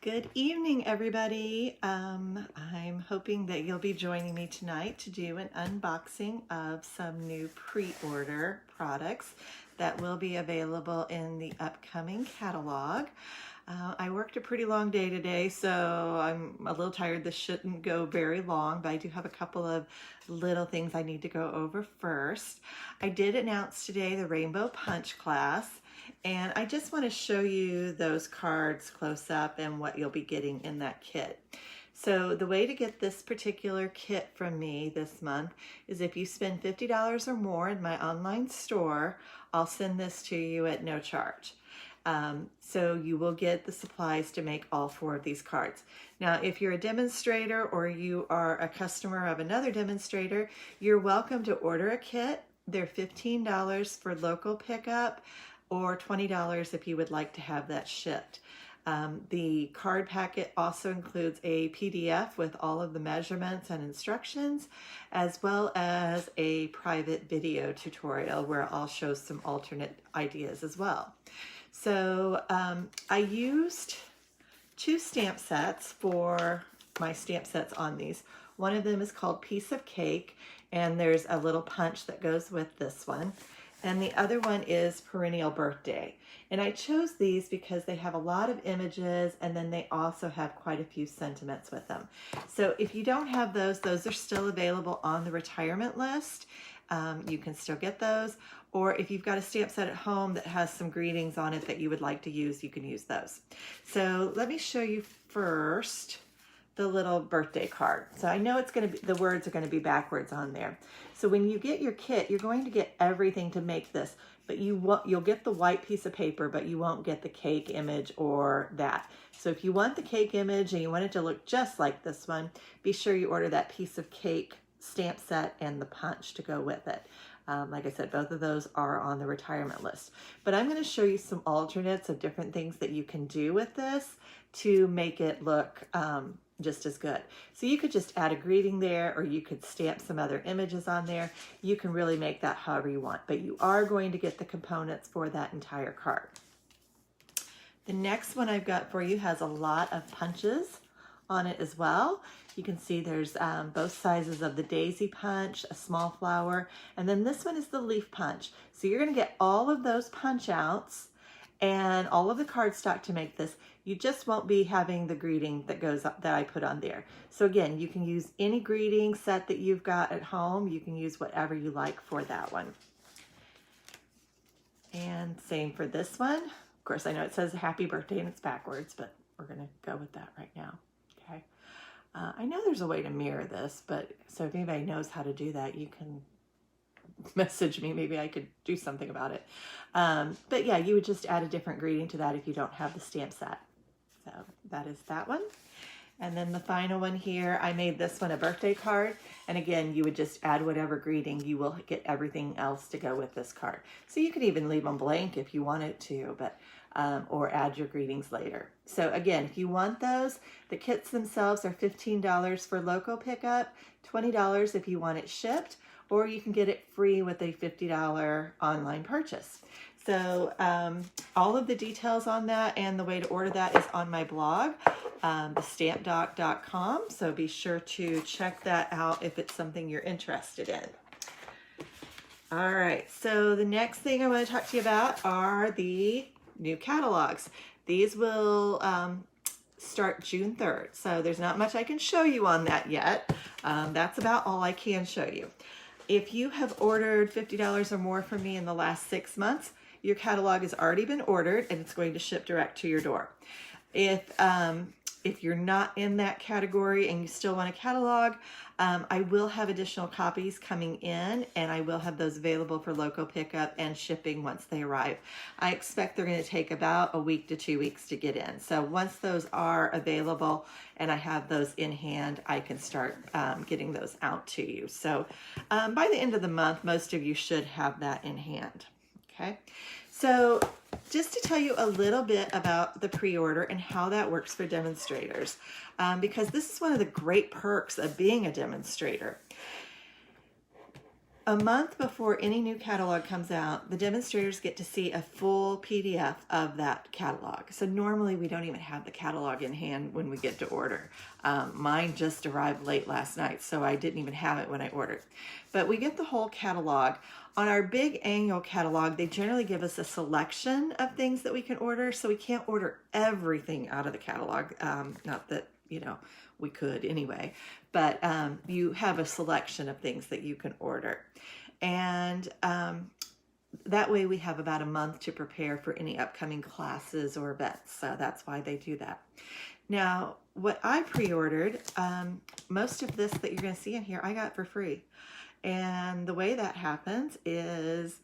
Good evening, everybody. I'm hoping that you'll be joining me tonight to do an unboxing of some new pre-order products that will be available in the upcoming catalog. I worked a pretty long day today, so I'm a little tired. This shouldn't go very long, but I do have a couple of little things I need to go over first. I did announce today the Rainbow Punch class, and I just want to show you those cards close up and what you'll be getting in that kit. So the way to get this particular kit from me this month is if you spend $50 or more in my online store, I'll send this to you at no charge. So you will get the supplies to make all 4 of these cards. Now, if you're a demonstrator or you are a customer of another demonstrator, you're welcome to order a kit. They're $15 for local pickup or $20 if you would like to have that shipped. The card packet also includes a PDF with all of the measurements and instructions, as well as a private video tutorial where I'll show some alternate ideas as well. So I used 2 stamp sets for my stamp sets on these. One of them is called Piece of Cake, and there's a little punch that goes with this one. And the other one is Perennial Birthday. And I chose these because they have a lot of images, and then they also have quite a few sentiments with them. So if you don't have those are still available on the retirement list. You can still get those. Or if you've got a stamp set at home that has some greetings on it that you would like to use, you can use those. So let me show you first the little birthday card. So I know it's going to be, the words are going to be backwards on there. So when you get your kit, you're going to get everything to make this, but you'll get the white piece of paper, but you won't get the cake image or that. So if you want the cake image and you want it to look just like this one, be sure you order that Piece of Cake stamp set and the punch to go with it. Like I said, both of those are on the retirement list. But I'm going to show you some alternates of different things that you can do with this to make it look just as good. So you could just add a greeting there, or you could stamp some other images on there. You can really make that however you want, but you are going to get the components for that entire card. The next one I've got for you has a lot of punches on it as well. You can see there's both sizes of the daisy punch, a small flower, and then this one is the leaf punch. So you're going to get all of those punch outs and all of the cardstock to make this. You just won't be having the greeting that goes up, that I put on there. So again, you can use any greeting set that you've got at home. You can use whatever you like for that one. And same for this one. Of course, I know it says happy birthday and it's backwards, but we're going to go with that right now. Okay. I know there's a way to mirror this, but so if anybody knows how to do that, you can message me. Maybe I could do something about it. But yeah, you would just add a different greeting to that if you don't have the stamp set. So that is that one. And then the final one here, I made this one a birthday card. And again, you would just add whatever greeting. You will get everything else to go with this card. So you could even leave them blank if you wanted to, but or add your greetings later. So again, if you want those, the kits themselves are $15 for local pickup, $20 if you want it shipped, or you can get it free with a $50 online purchase. So all of the details on that and the way to order that is on my blog, thestampdoc.com. So be sure to check that out if it's something you're interested in. All right, so the next thing I want to talk to you about are the new catalogs. These will start June 3rd. So there's not much I can show you on that yet. That's about all I can show you. If you have ordered $50 or more from me in the last 6 months, your catalog has already been ordered and it's going to ship direct to your door. If you're not in that category and you still want a catalog, I will have additional copies coming in, and I will have those available for local pickup and shipping once they arrive. I expect they're going to take about a week to 2 weeks to get in. So once those are available and I have those in hand, I can start getting those out to you. So by the end of the month, most of you should have that in hand. Okay, so just to tell you a little bit about the pre-order and how that works for demonstrators, because this is one of the great perks of being a demonstrator. a month before any new catalog comes out, the demonstrators get to see a full PDF of that catalog. So normally we don't even have the catalog in hand when we get to order. Mine just arrived late last night, so I didn't even have it when I ordered. But we get the whole catalog. On our big annual catalog, they generally give us a selection of things that we can order, so we can't order everything out of the catalog. Not that, you know, we could anyway, but you have a selection of things that you can order. And that way we have about a month to prepare for any upcoming classes or events. So that's why they do that. Now, what I pre-ordered, most of this that you're going to see in here, I got for free. And the way that happens is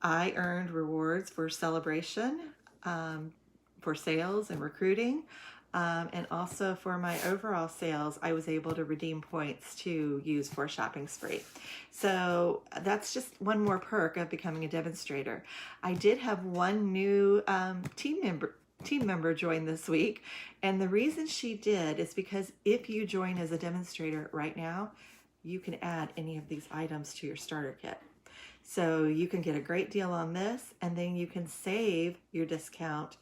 I earned rewards for celebration, for sales and recruiting, and also for my overall sales, I was able to redeem points to use for a shopping spree. So that's just one more perk of becoming a demonstrator. I did have one new team member join this week, and the reason she did is because if you join as a demonstrator right now, you can add any of these items to your starter kit. So you can get a great deal on this, and then you can save your discount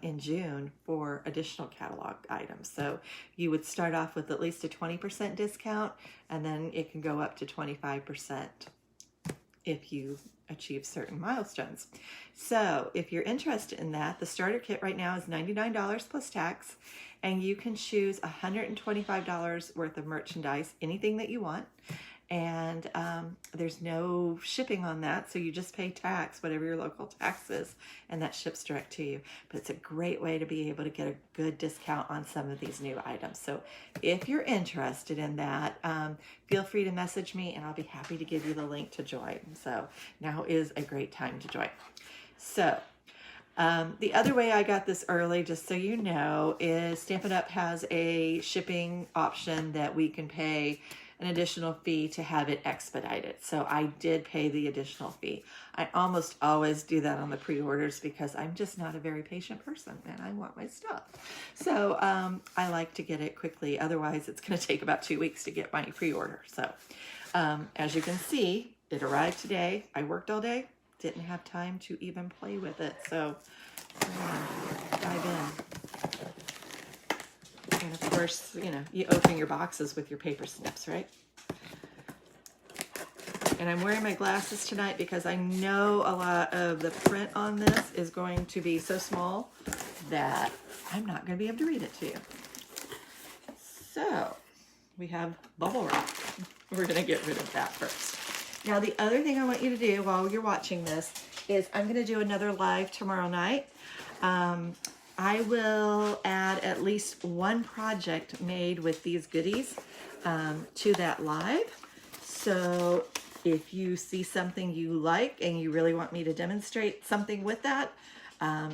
in June for additional catalog items. So you would start off with at least a 20% discount, and then it can go up to 25% if you achieve certain milestones. So if you're interested in that, the starter kit right now is $99 plus tax, and you can choose $125 worth of merchandise, anything that you want. And there's no shipping on that, so you just pay tax, whatever your local tax is, and that ships direct to you. But it's a great way to be able to get a good discount on some of these new items. So if you're interested in that, feel free to message me, and I'll be happy to give you the link to join. So now is a great time to join. So the other way I got this early, just so you know, is Stampin' Up! Has a shipping option that we can pay an additional fee to have it expedited. So I did pay the additional fee. I almost always do that on the pre-orders because I'm just not a very patient person and I want my stuff. So I like to get it quickly. Otherwise, it's going to take about 2 weeks to get my pre-order. So as you can see, it arrived today. I worked all day, didn't have time to even play with it. So dive in. And of course, you know, you open your boxes with your paper snips, right? And I'm wearing my glasses tonight because I know a lot of the print on this is going to be so small that I'm not going to be able to read it to you. So we have bubble wrap. We're going to get rid of that first. Now, the other thing I want you to do while you're watching this is I'm going to do another live tomorrow night. I will add at least one project made with these goodies to that live. So if you see something you like and you really want me to demonstrate something with that,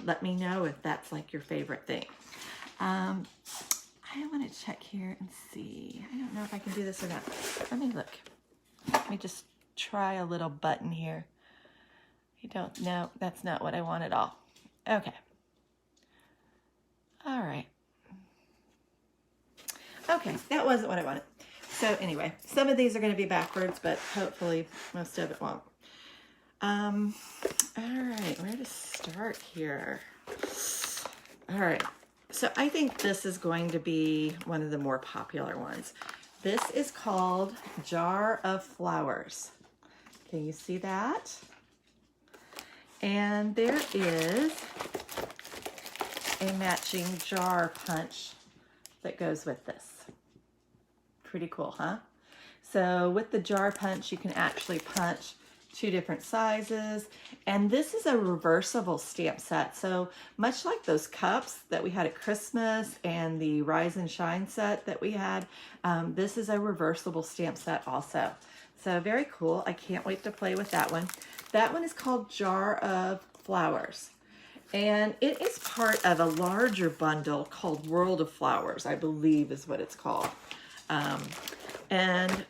let me know if that's like your favorite thing. I want to check here and see. I don't know if I can do this or not. Let me look. Let me just try a little button here. No, that's not what I want at all. Okay. All right. Okay, that wasn't what I wanted. So anyway, some of these are going to be backwards, but hopefully most of it won't. All right, where to start here? All right, so I think this is going to be one of the more popular ones. This is called Jar of Flowers. Can you see that? And there is a matching jar punch that goes with this. Pretty cool, huh? So with the jar punch, you can actually punch 2 different sizes. And this is a reversible stamp set. So much like those cups that we had at Christmas and the Rise and Shine set that we had, this is a reversible stamp set also. So very cool. I can't wait to play with that one. That one is called Jar of Flowers. And it is part of a larger bundle called World of Flowers, I believe is what it's called. And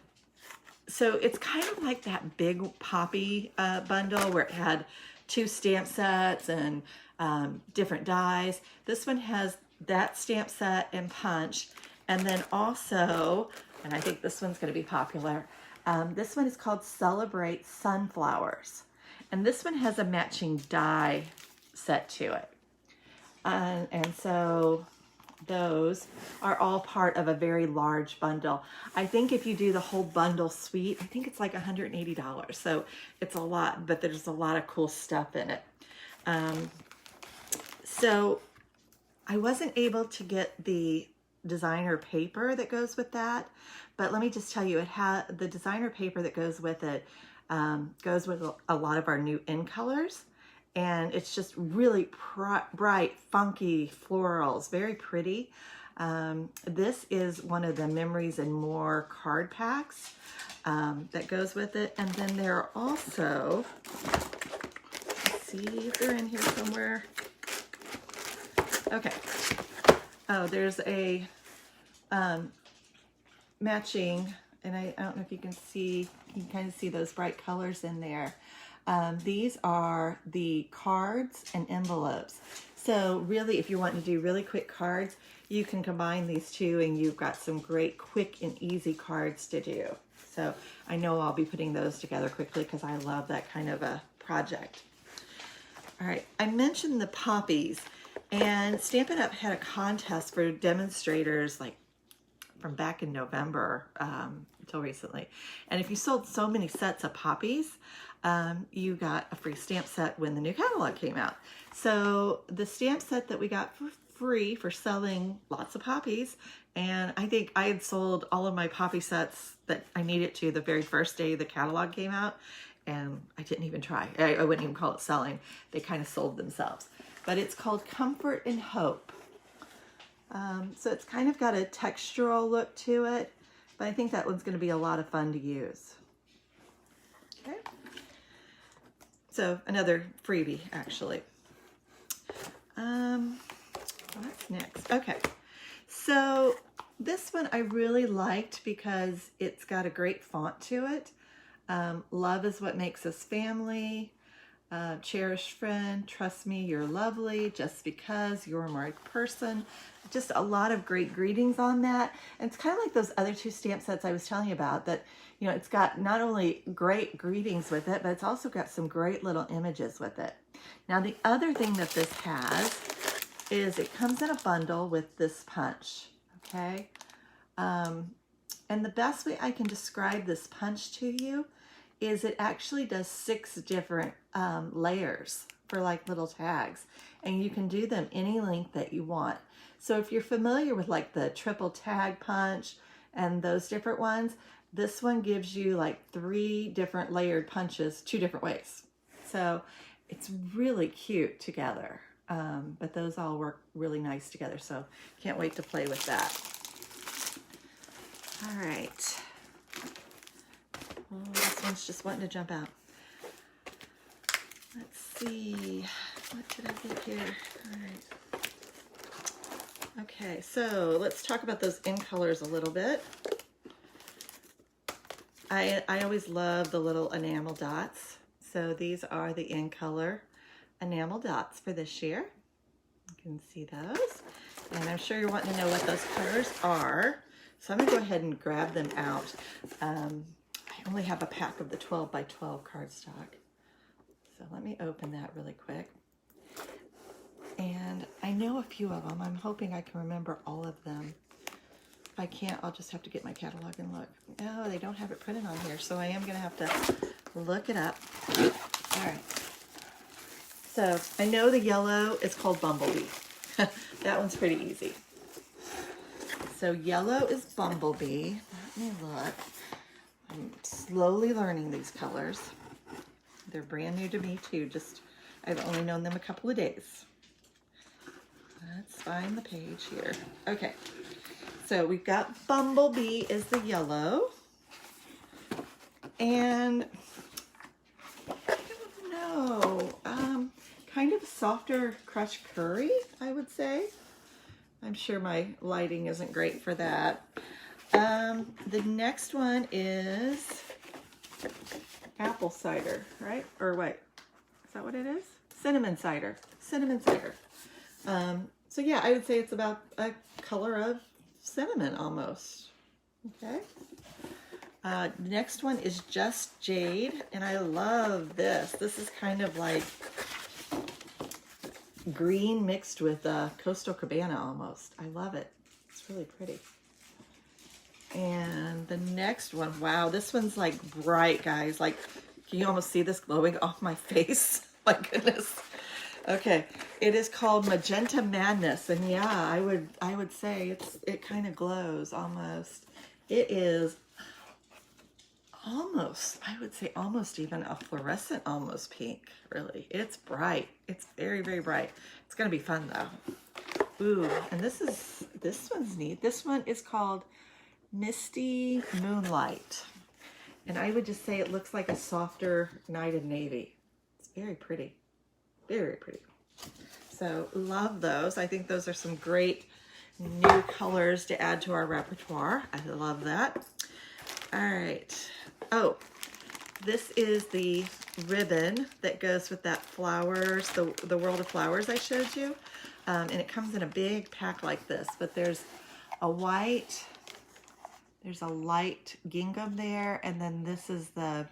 so it's kind of like that big Poppy bundle where it had 2 stamp sets and different dies. This one has that stamp set and punch. And then also, and I think this one's going to be popular, This one is called Celebrate Sunflowers. And this one has a matching die set to it. And so those are all part of a very large bundle. I think if you do the whole bundle suite, I think it's like $180. So it's a lot, but there's a lot of cool stuff in it. So I wasn't able to get the designer paper that goes with that, but let me just tell you, the designer paper that goes with it goes with a lot of our new in colors, and it's just really bright, funky florals, very pretty. This is one of the Memories and More card packs that goes with it, and then there are also, let's see if they're in here somewhere. Okay. Oh, there's a matching, and I don't know if you can see, you can kind of see those bright colors in there. These are the cards and envelopes. So really, if you want to do really quick cards, you can combine these two and you've got some great quick and easy cards to do. So I know I'll be putting those together quickly because I love that kind of a project. All right, I mentioned the poppies, and Stampin' Up! Had a contest for demonstrators like from back in November until recently. And if you sold so many sets of poppies, you got a free stamp set when the new catalog came out. So the stamp set that we got for free for selling lots of poppies, and I think I had sold all of my poppy sets that I needed to the very first day the catalog came out, and I didn't even try. I wouldn't even call it selling. They kind of sold themselves. But it's called Comfort and Hope. So it's kind of got a textural look to it, but I think that one's going to be a lot of fun to use. Okay. So another freebie, actually. What's next? Okay. So this one I really liked because it's got a great font to it. Love is what makes us family. Cherished friend, trust me, you're lovely, just because you're my person. Just a lot of great greetings on that. And it's kind of like those other two stamp sets I was telling you about, that, you know, it's got not only great greetings with it, but it's also got some great little images with it. Now, the other thing that this has is it comes in a bundle with this punch, okay? And the best way I can describe this punch to you is it actually does 6 different layers for like little tags, and you can do them any length that you want. So if you're familiar with like the triple tag punch and those different ones, this one gives you like 3 different layered punches 2 different ways. So it's really cute together, but those all work really nice together. So can't wait to play with that. All right. Oh, this one's just wanting to jump out. Let's see, what did I get here? All right. Okay, so let's talk about those in colors a little bit. I always love the little enamel dots. So these are the in color enamel dots for this year. You can see those. And I'm sure you're wanting to know what those colors are. So I'm gonna go ahead and grab them out. I only have a pack of the 12 by 12 cardstock. So let me open that really quick. And I know a few of them. I'm hoping I can remember all of them. If I can't, I'll just have to get my catalog and look. Oh, they don't have it printed on here, so I am gonna have to look it up. All right. So I know the yellow is called Bumblebee. That one's pretty easy. So yellow is Bumblebee. Let me look. I'm slowly learning these colors. They're brand new to me too. I've only known them a couple of days. Let's find the page here. Okay, so we've got Bumblebee is the yellow. And I don't know, kind of softer crushed curry, I would say. I'm sure my lighting isn't great for that. The next one is apple cider, right? Or wait, is that what it is? Cinnamon cider. Cinnamon cider. So yeah, I would say it's about a color of cinnamon almost. Okay. The next one is Just Jade, and I love this. This is kind of like green mixed with Coastal Cabana almost. I love it. It's really pretty. And the next one, wow, this one's like bright, guys. Like, can you almost see this glowing off my face? My goodness. Okay, it is called Magenta Madness, and yeah, I would say it kind of glows almost. It is almost, I would say almost even a fluorescent almost pink, really. It's bright. It's very, very bright. It's gonna be fun though. Ooh, and this one's neat. This one is called Misty Moonlight. And I would just say it looks like a softer Night of Navy. It's very pretty. Very pretty. So love those. I think those are some great new colors to add to our repertoire. I love that. All right. Oh, this is the ribbon that goes with that flowers, the World of Flowers I showed you. And it comes in a big pack like this, but there's a white, there's a light gingham there, and then this is the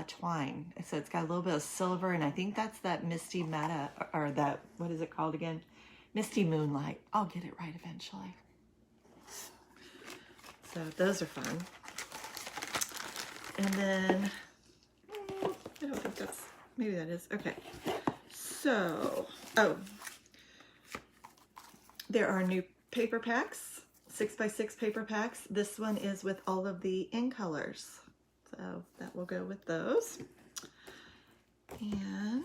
twine. So it's got a little bit of silver, and I think that's that Misty Meta, or that, what is it called again? Misty Moonlight. I'll get it right eventually. So those are fun. And then, I don't think that's, maybe that is, okay. So, oh, there are new paper packs, 6x6 paper packs. This one is with all of the in colors. So that will go with those. And,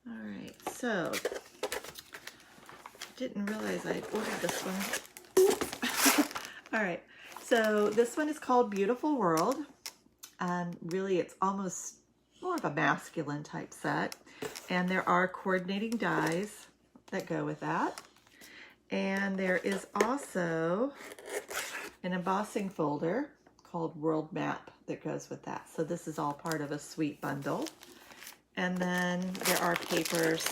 all right, so, didn't realize I'd ordered this one. All right, so this one is called Beautiful World. Really, it's almost more of a masculine type set. And there are coordinating dies that go with that. And there is also an embossing folder called World Map that goes with that. So this is all part of a sweet bundle. And then there are papers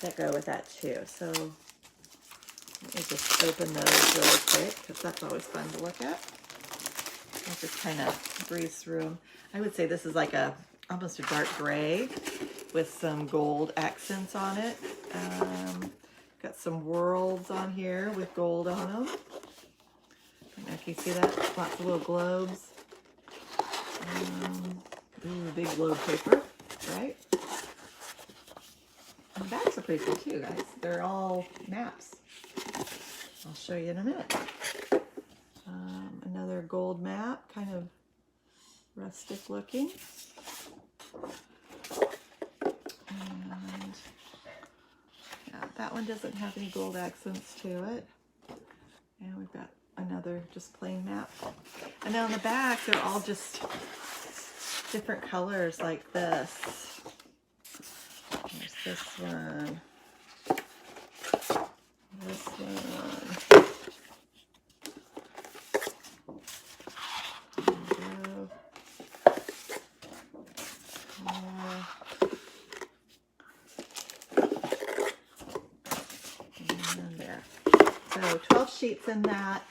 that go with that too. So let me just open those really quick because that's always fun to look at. I'll just kind of breeze through them. I would say this is like almost a dark gray with some gold accents on it. Got some worlds on here with gold on them. I don't know if you see that. Lots of little globes. Ooh, big globe paper, right? And the backs are pretty cool too, guys. They're all maps. I'll show you in a minute. Another gold map, kind of rustic looking. And yeah, that one doesn't have any gold accents to it. And we've got another just plain map. And then on the back, they're all just different colors like this. There's this one. This one. And there. So 12 sheets in that.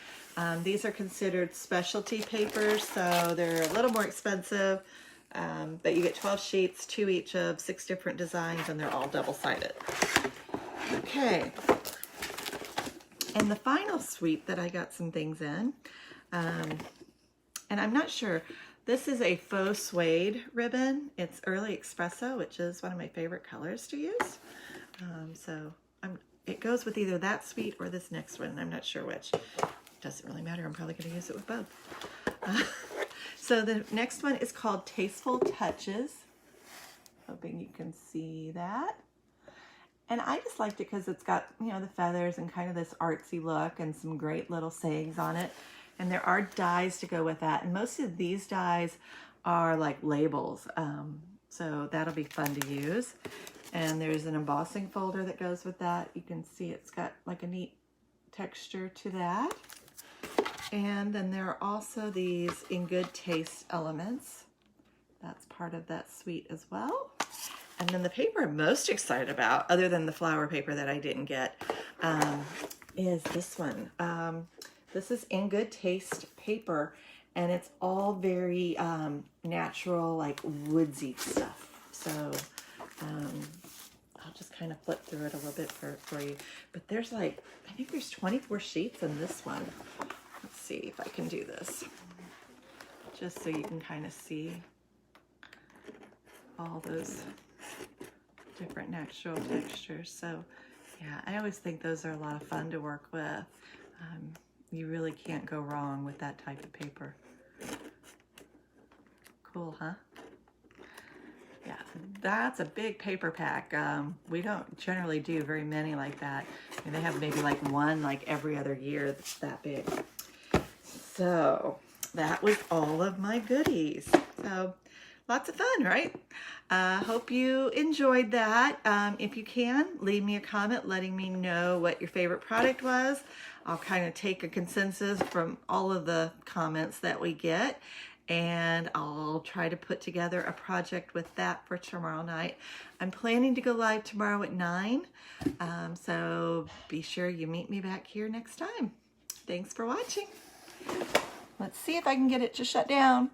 These are considered specialty papers, so they're a little more expensive, but you get 12 sheets, 2 each of 6 different designs, and they're all double-sided. Okay. And the final suite that I got some things in, and I'm not sure, this is a Faux Suede ribbon. It's Early Espresso, which is one of my favorite colors to use. So it goes with either that suite or this next one, and I'm not sure which. Doesn't really matter. I'm probably going to use it with both. So the next one is called Tasteful Touches. Hoping you can see that. And I just liked it because it's got, you know, the feathers and kind of this artsy look and some great little sayings on it. And there are dies to go with that. And most of these dies are like labels. So that'll be fun to use. And there's an embossing folder that goes with that. You can see it's got like a neat texture to that. And then there are also these In Good Taste elements. That's part of that suite as well. And then the paper I'm most excited about, other than the flower paper that I didn't get, is this one. This is In Good Taste paper, and it's all very natural, like woodsy stuff. So I'll just kind of flip through it a little bit for you. But there's like, I think there's 24 sheets in this one. Let's see if I can do this, just so you can kind of see all those different natural textures. So yeah, I always think those are a lot of fun to work with. You really can't go wrong with that type of paper. Cool, huh? Yeah, that's a big paper pack. We don't generally do very many like that. I mean, they have maybe like one like every other year that's that big. So that was all of my goodies. So lots of fun, right? Hope you enjoyed that. If you can, leave me a comment letting me know what your favorite product was. I'll kind of take a consensus from all of the comments that we get, and I'll try to put together a project with that for tomorrow night. I'm planning to go live tomorrow at 9, so be sure you meet me back here next time. Thanks for watching. Let's see if I can get it to shut down.